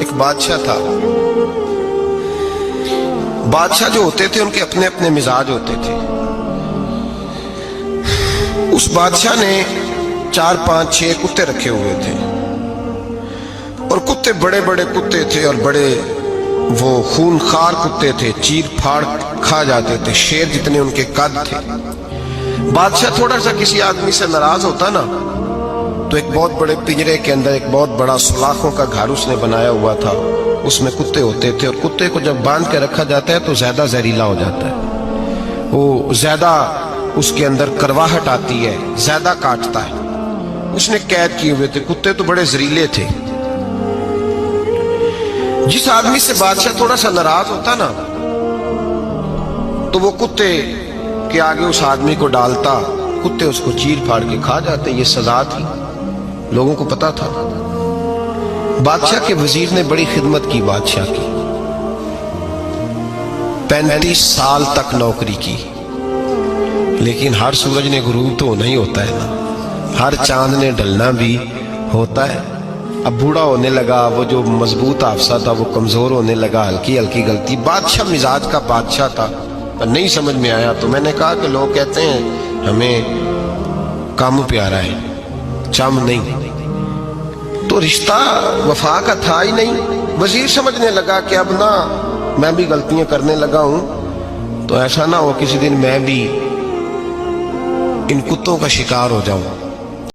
ایک بادشاہ تھا. بادشاہ جو ہوتے تھے ان کے اپنے اپنے مزاج ہوتے تھے. اس بادشاہ نے 4 5 6 کتے رکھے ہوئے تھے، اور کتے بڑے بڑے کتے تھے اور بڑے وہ خون خار کتے تھے، چیر پھاڑ کھا جاتے تھے، شیر جتنے ان کے قد تھے. بادشاہ تھوڑا سا کسی آدمی سے ناراض ہوتا نا تو ایک بہت بڑے پنجرے کے اندر ایک بہت بڑا سلاخوں کا گھر اس نے بنایا ہوا تھا، اس میں کتے ہوتے تھے، اور کتے کو جب باندھ کے رکھا جاتا ہے تو زیادہ زہریلا ہو جاتا ہے، وہ زیادہ اس کے اندر کرواہٹ آتی ہے، زیادہ کاٹتا ہے. اس نے قید کیے ہوئے تھے. کتے تو بڑے زہریلے تھے. جس آدمی سے بادشاہ تھوڑا سا ناراض ہوتا نا تو وہ کتے کے آگے اس آدمی کو ڈالتا، کتے اس کو چیر پھاڑ کے کھا جاتے. یہ سزا تھی، لوگوں کو پتا تھا. بادشاہ کے وزیر نے بڑی خدمت کی بادشاہ کی، 35 سال تک نوکری کی. لیکن ہر سورج نے غروب تو ہونا ہی ہوتا ہے نا، ہر چاند نے ڈلنا بھی ہوتا ہے. اب بوڑھا ہونے لگا، وہ جو مضبوط حافظہ تھا وہ کمزور ہونے لگا، ہلکی ہلکی غلطی. بادشاہ مزاج کا بادشاہ تھا، نہیں سمجھ میں آیا تو میں نے کہا کہ لوگ کہتے ہیں ہمیں کام پیارا ہے، چم نہیں. تو رشتہ وفا کا تھا ہی نہیں. وزیر سمجھنے لگا کہ اب نہ میں بھی غلطیاں کرنے لگا ہوں تو ایسا نہ ہو کسی دن میں بھی ان کتوں کا شکار ہو جاؤں.